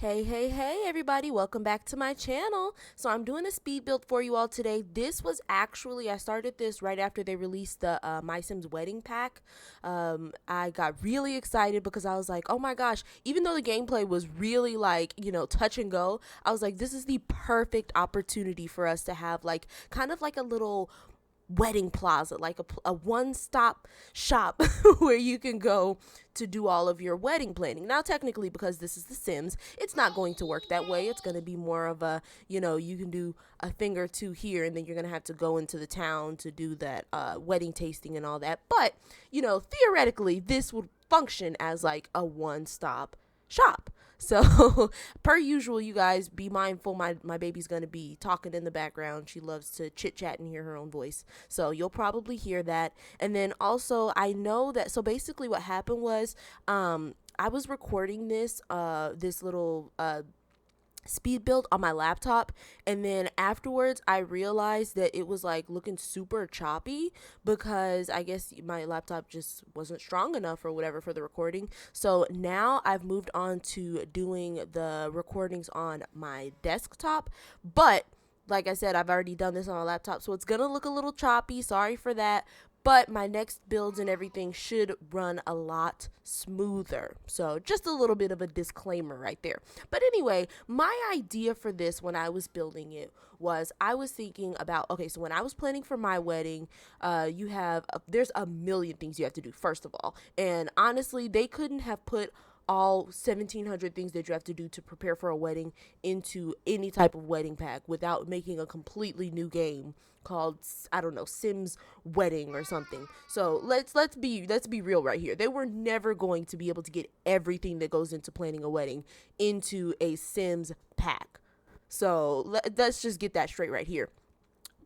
Hey everybody, welcome back to my channel. So I'm doing a speed build for you all today. This was actually, I started this right after they released the My Sims wedding pack. I got really excited because I was like, oh my gosh, even though the gameplay was really like, touch and go, I was like, this is the perfect opportunity for us to have like, kind of like a little wedding plaza, like a one-stop shop where you can go to do all of your wedding planning. Now technically, because this is the Sims, it's not going to work that way. It's going to be more of a, you can do a thing or two here and then you're going to have to go into the town to do that wedding tasting and all that. But theoretically this would function as like a one-stop shop. So per usual, you guys be mindful, my baby's gonna be talking in the background. She loves to chit chat and hear her own voice, so you'll probably hear that. And then also, I know that, so basically what happened was I was recording this little speed build on my laptop, and then afterwards I realized that it was like looking super choppy because I guess my laptop just wasn't strong enough or whatever for the recording. So now I've moved on to doing the recordings on my desktop, but like I said, I've already done this on my laptop, so it's gonna look a little choppy. Sorry for that, but my next builds and everything should run a lot smoother. So just a little bit of a disclaimer right there. But anyway, my idea for this when I was building it was I was thinking about, okay, so when I was planning for my wedding, there's a million things you have to do, first of all. And honestly, they couldn't have put all 1700 things that you have to do to prepare for a wedding into any type of wedding pack without making a completely new game called, I don't know, Sims Wedding or something. So let's be real right here. They were never going to be able to get everything that goes into planning a wedding into a Sims pack. So let's just get that straight right here.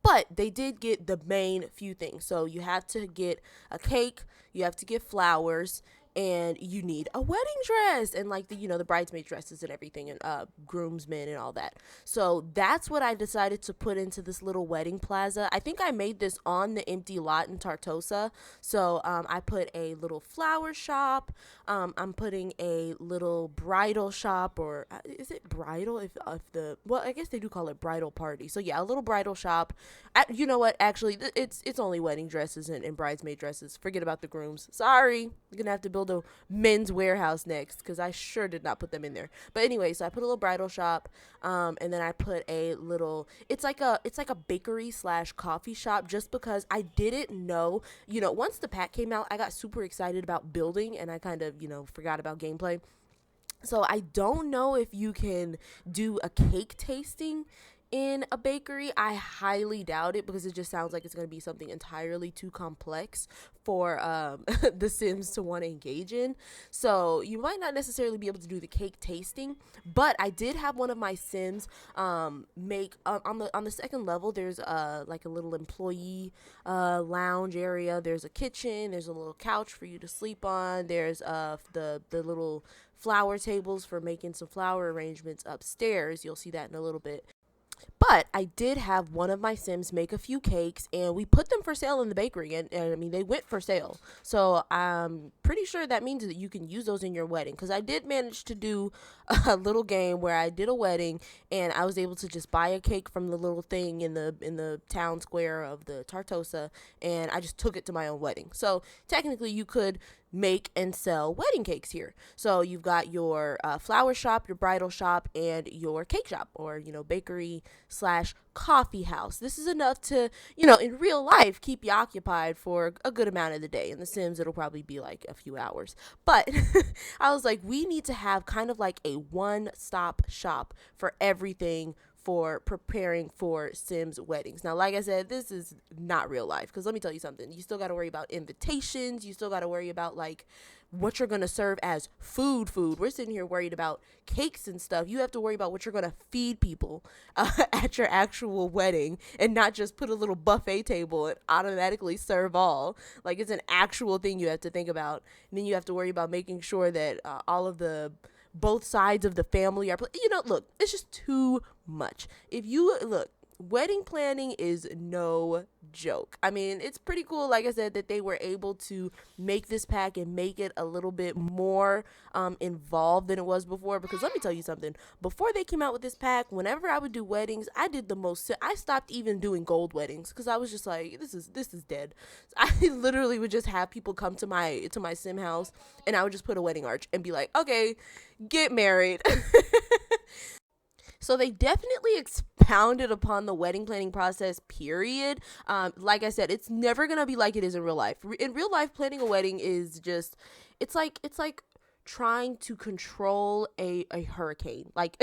But they did get the main few things. So you have to get a cake, you have to get flowers, and you need a wedding dress and like the bridesmaid dresses and everything, and groomsmen and all that. So that's what I decided to put into this little wedding plaza. I think I made this on the empty lot in Tartosa. So I put a little flower shop. I'm putting a little bridal shop, or is it bridal? If the well, I guess they do call it bridal party. So yeah, a little bridal shop. You know what? Actually, it's only wedding dresses and bridesmaid dresses. Forget about the grooms. Sorry, you're gonna have to build a men's warehouse next because I sure did not put them in there. But anyway, so I put a little bridal shop, and then I put a little. It's like a bakery slash coffee shop, just because I didn't know. Once the pack came out, I got super excited about building, and I kind of forgot about gameplay. So I don't know if you can do a cake tasting in a bakery. I highly doubt it because it just sounds like it's going to be something entirely too complex for the Sims to want to engage in. So you might not necessarily be able to do the cake tasting, but I did have one of my Sims make on the second level. There's like a little employee lounge area. There's a kitchen. There's a little couch for you to sleep on. There's the little flower tables for making some flower arrangements upstairs. You'll see that in a little bit. But I did have one of my Sims make a few cakes, and we put them for sale in the bakery, and I mean, they went for sale. So I'm pretty sure that means that you can use those in your wedding, because I did manage to do a little game where I did a wedding, and I was able to just buy a cake from the little thing in the town square of the Tartosa, and I just took it to my own wedding. So technically, you could make and sell wedding cakes here. So you've got your flower shop, your bridal shop, and your cake shop, or bakery slash coffee house. This is enough to in real life keep you occupied for a good amount of the day. In the Sims, it'll probably be like a few hours. But I was like, we need to have kind of like a one-stop shop for everything for preparing for Sims weddings. Now, like I said, this is not real life, because let me tell you something. You still got to worry about invitations. You still got to worry about like what you're going to serve as food. We're sitting here worried about cakes and stuff. You have to worry about what you're going to feed people at your actual wedding, and not just put a little buffet table and automatically serve all. Like, it's an actual thing you have to think about. And then you have to worry about making sure that all of the both sides of the family are look, it's just too much. If you look, wedding planning is no joke. I mean, it's pretty cool, like I said, that they were able to make this pack and make it a little bit more involved than it was before. Because let me tell you something, before they came out with this pack, whenever I would do weddings, I did the most. I stopped even doing gold weddings because I was just like, this is dead. I literally would just have people come to my sim house, and I would just put a wedding arch and be like, okay, get married. So they definitely expounded upon the wedding planning process, period. Like I said, it's never gonna be like it is in real life. In real life, planning a wedding is just, it's like trying to control a hurricane. Like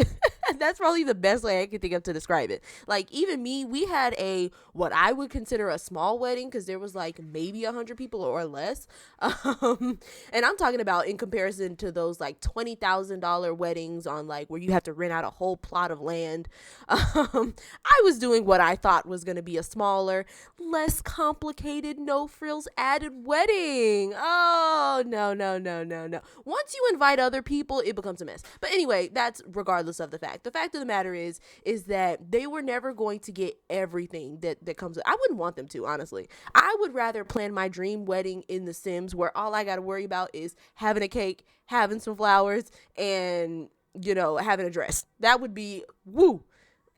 that's probably the best way I can think of to describe it. Like even me, we had a what I would consider a small wedding because there was like maybe 100 people or less. And I'm talking about in comparison to those like $20,000 weddings on like where you have to rent out a whole plot of land. I was doing what I thought was going to be a smaller, less complicated, no frills added wedding. Oh, no, no, no, no, no. Once you invite other people, it becomes a mess. But anyway, that's regardless of the fact. The fact of the matter is that they were never going to get everything that comes with. I wouldn't want them to, honestly. I would rather plan my dream wedding in The Sims where all I got to worry about is having a cake, having some flowers, and, having a dress. That would be woo.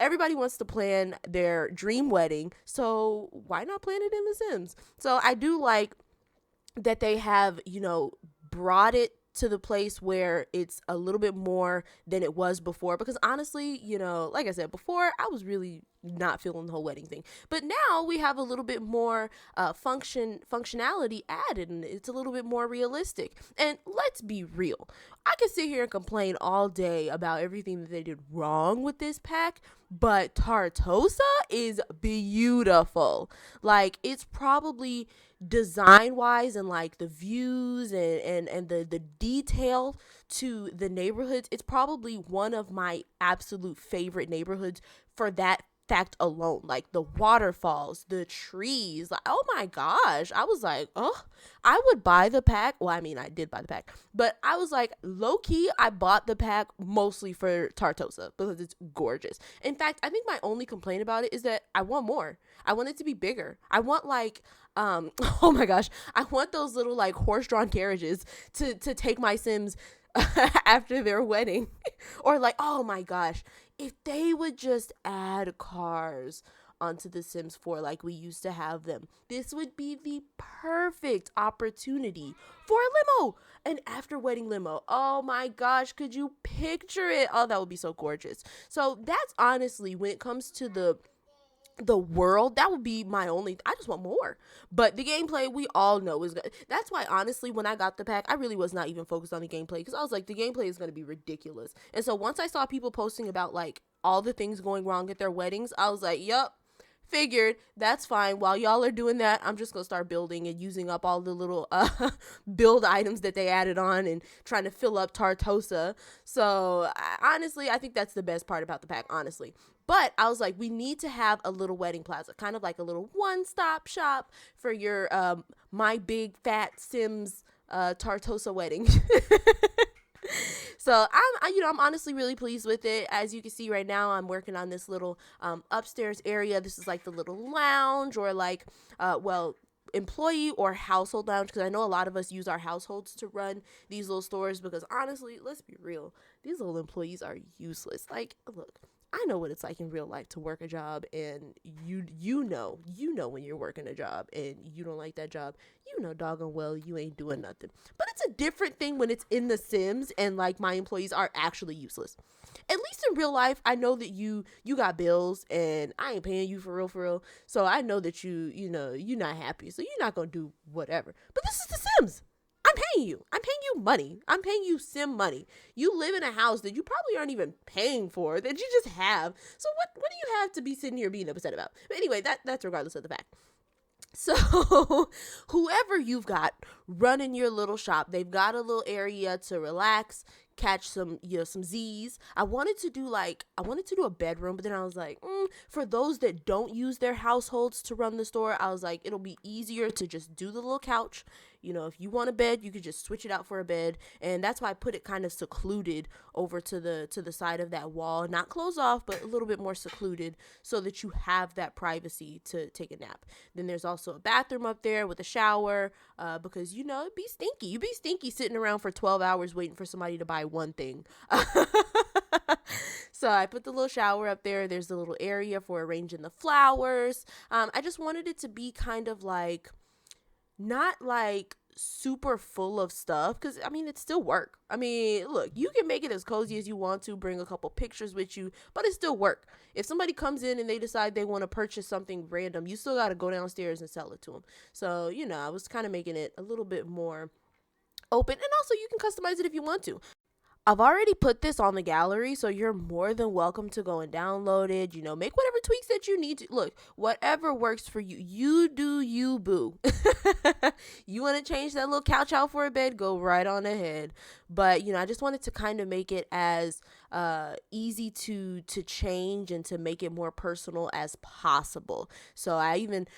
Everybody wants to plan their dream wedding, so why not plan it in The Sims? So I do like that they have, brought it to the place where it's a little bit more than it was before, because honestly, like I said before, I was really not feeling the whole wedding thing, but now we have a little bit more functionality added, and it's a little bit more realistic. And let's be real, I can sit here and complain all day about everything that they did wrong with this pack, but Tartosa is beautiful. Like, it's probably design wise and like the views and the detail to the neighborhoods, it's probably one of my absolute favorite neighborhoods for that fact alone. Like the waterfalls, the trees, like, oh my gosh, I was like, oh, I would buy the pack. Well, I mean, I did buy the pack, but I was like, low key, I bought the pack mostly for Tartosa because it's gorgeous. In fact, I think my only complaint about it is that I want more. I want it to be bigger. I want like oh my gosh, I want those little like horse-drawn carriages to take my Sims after their wedding. Or like, oh my gosh, if they would just add cars onto the Sims 4 like we used to have them, this would be the perfect opportunity for a limo, an after wedding limo. Oh my gosh, could you picture it? Oh, that would be so gorgeous. So that's honestly, when it comes to the world, that would be my only. I just want more. But the gameplay, we all know is good. That's why honestly, when I got the pack, I really was not even focused on the gameplay, because I was like, the gameplay is going to be ridiculous. And so once I saw people posting about like all the things going wrong at their weddings, I was like, yup, figured, that's fine. While y'all are doing that, I'm just gonna start building and using up all the little build items that they added on and trying to fill up Tartosa. So honestly, I think that's the best part about the pack, honestly. But I was like, we need to have a little wedding plaza, kind of like a little one-stop shop for your my big fat Sims Tartosa wedding. So I'm honestly really pleased with it. As you can see right now, I'm working on this little upstairs area. This is like the little lounge, or like employee or household lounge, because I know a lot of us use our households to run these little stores, because honestly, let's be real, these little employees are useless. Like, look, I know what it's like in real life to work a job, and you know when you're working a job and you don't like that job, doggone well you ain't doing nothing. But it's a different thing when it's in The Sims and like my employees are actually useless. At least in real life, I know that you got bills and I ain't paying you for real. So I know that you're not happy, so you're not gonna do whatever. But this is The Sims. I'm paying you. I'm paying you money. I'm paying you Sim money. You live in a house that you probably aren't even paying for, that you just have. So what do you have to be sitting here being upset about? But anyway, that's regardless of the fact. So whoever you've got running your little shop, they've got a little area to relax, catch some Z's. I wanted to do a bedroom, but then I was like, for those that don't use their households to run the store, I was like, it'll be easier to just do the little couch, You know, if you want a bed, you could just switch it out for a bed. And that's why I put it kind of secluded over to the side of that wall, not closed off, but a little bit more secluded, so that you have that privacy to take a nap. Then there's also a bathroom up there with a shower, because you know it'd be stinky. You'd be stinky sitting around for 12 hours waiting for somebody to buy one thing. So I put the little shower up there. There's a little area for arranging the flowers. I just wanted it to be kind of like, not like super full of stuff, because I mean it's still work. I mean, look, you can make it as cozy as you want to, bring a couple pictures with you, but it's still work. If somebody comes in and they decide they want to purchase something random, you still got to go downstairs and sell it to them. So, you know, I was kind of making it a little bit more open, and also you can customize it if you want to. I've already put this on the gallery, so you're more than welcome to go and download it. You know, make whatever tweaks that you need to. Look, whatever works for you. You do you, boo. You want to change that little couch out for a bed? Go right on ahead. But, you know, I just wanted to kind of make it as easy to change and to make it more personal as possible. So I went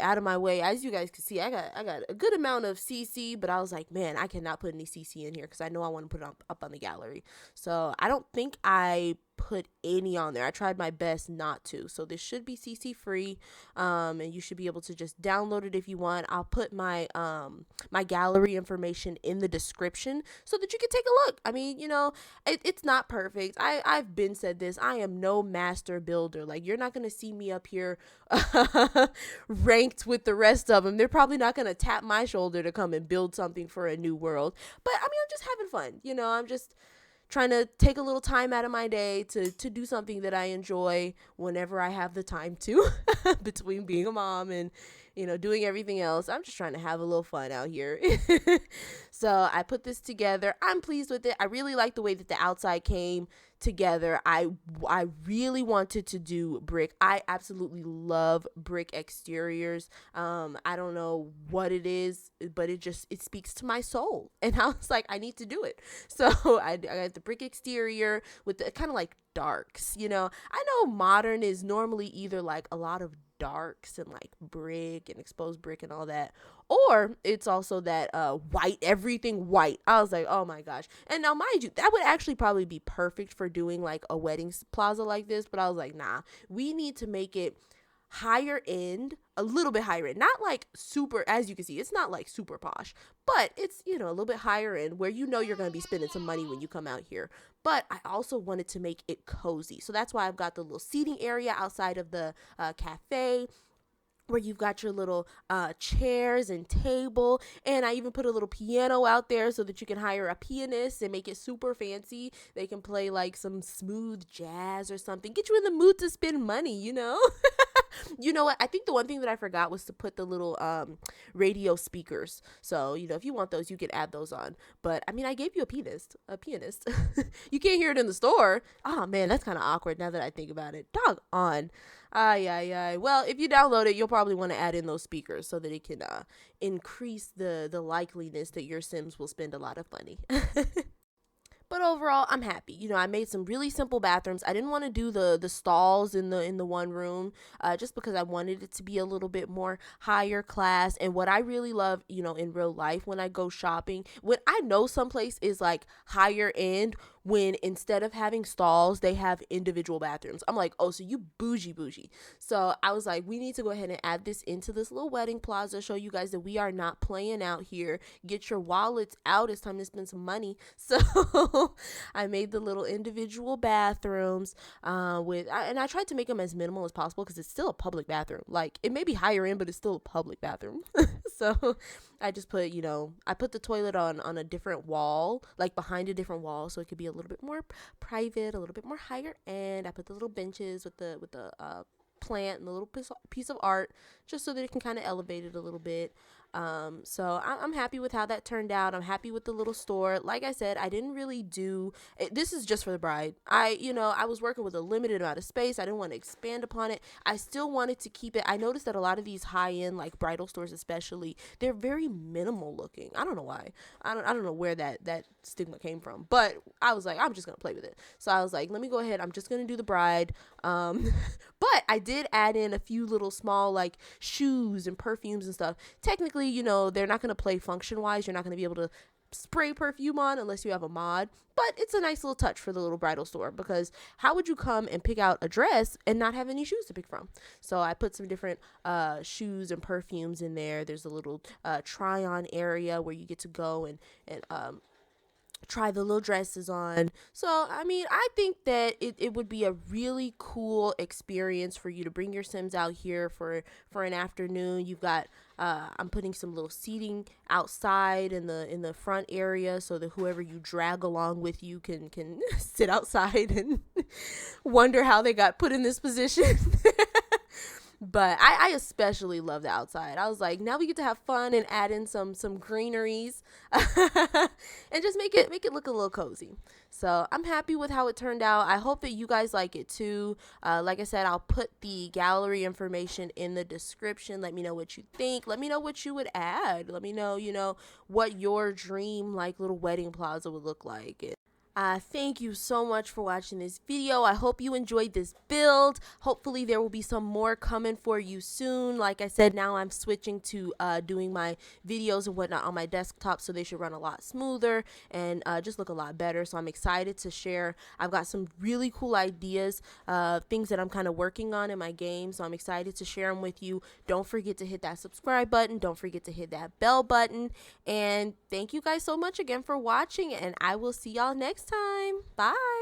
out of my way. As you guys can see, I got a good amount of CC, but I was like, man, I cannot put any CC in here because I know I want to put it up on the gallery. So I don't think I put any on there. I tried my best not to. So this should be CC free, and you should be able to just download it if you want. I'll put my my gallery information in the description so that you can take a look. I mean, you know, it's not perfect. I've been said this. I am no master builder. Like, you're not gonna see me up here ranked with the rest of them. They're probably not gonna tap my shoulder to come and build something for a new world. But I mean, I'm just having fun. You know, I'm just trying to take a little time out of my day to do something that I enjoy whenever I have the time to, between being a mom and, you know, doing everything else. I'm just trying to have a little fun out here. So I put this together. I'm pleased with it. I really like the way that the outside came together. I really wanted to do brick. I absolutely love brick exteriors. I don't know what it is, but it speaks to my soul. And I was like, I need to do it. So I got the brick exterior with the kind of like darks, you know. I know modern is normally either like a lot of darks and like brick and exposed brick and all that, or it's also that white, everything white. I was like, oh my gosh. And now mind you, that would actually probably be perfect for doing like a wedding plaza like this, but I was like, nah, we need to make it higher end, a little bit higher end, not like super, as you can see, it's not like super posh, but it's, you know, a little bit higher end where you know you're going to be spending some money when you come out here. But I also wanted to make it cozy, so that's why I've got the little seating area outside of the cafe, where you've got your little chairs and table, and I even put a little piano out there so that you can hire a pianist and make it super fancy. They can play like some smooth jazz or something, get you in the mood to spend money, you know. You know what? I think the one thing that I forgot was to put the little radio speakers. So, you know, if you want those, you can add those on. But I mean, I gave you a pianist. You can't hear it in the store. Oh man, that's kind of awkward now that I think about it. Dog on. Ay. Well, if you download it, you'll probably want to add in those speakers so that it can increase the likeliness that your Sims will spend a lot of money. But overall, I'm happy. You know, I made some really simple bathrooms. I didn't want to do the stalls in the one room, just because I wanted it to be a little bit more higher class. And what I really love, you know, in real life when I go shopping, when I know someplace is like higher end, when instead of having stalls, they have individual bathrooms. I'm like, oh, so you bougie. So I was like, we need to go ahead and add this into this little wedding plaza, show you guys that we are not playing out here. Get your wallets out. It's time to spend some money. So I made the little individual bathrooms and I tried to make them as minimal as possible because it's still a public bathroom. Like, it may be higher end, but it's still a public bathroom. So I just put, you know, I put the toilet on a different wall, like behind a different wall, so it could be a little bit more private, a little bit more higher end. I put the little benches with the plant and the little piece of art, just so that it can kind of elevate it a little bit. So I'm happy with how that turned out. I'm happy with the little store. Like I said, I didn't really do it. This is just for the bride. I was working with a limited amount of space. I didn't want to expand upon it. I still wanted to keep it. I noticed that a lot of these high-end, like bridal stores especially, they're very minimal looking. I don't know why. I don't know where that stigma came from, but I was like, I'm just gonna play with it. So I was like, let me go ahead. I'm just gonna do the bride. But I did add in a few little small like shoes and perfumes and stuff. Technically, Obviously, you know, they're not going to play function wise. You're not going to be able to spray perfume on unless you have a mod, but it's a nice little touch for the little bridal store, because how would you come and pick out a dress and not have any shoes to pick from? So I put some different shoes and perfumes in there. There's a little try on area where you get to go and try the little dresses on. So I mean, I think that it would be a really cool experience for you to bring your Sims out here for an afternoon. You've got I'm putting some little seating outside in the front area, so that whoever you drag along with you can sit outside and wonder how they got put in this position. But I especially love the outside. I was like, now we get to have fun and add in some greeneries and just make it look a little cozy. So I'm happy with how it turned out. I hope that you guys like it too. Like I said, I'll put the gallery information in the description. Let me know what you think. Let me know what you would add. Let me know, you know, what your dream like little wedding plaza would look like. Thank you so much for watching this video. I hope you enjoyed this build. Hopefully there will be some more coming for you soon. Like I said, now I'm switching to doing my videos and whatnot on my desktop, so they should run a lot smoother and just look a lot better. So I'm excited to share. I've got some really cool ideas, things that I'm kind of working on in my game, so I'm excited to share them with you. Don't forget to hit that subscribe button. Don't forget to hit that bell button. And thank you guys so much again for watching, and I will see y'all next time. Bye.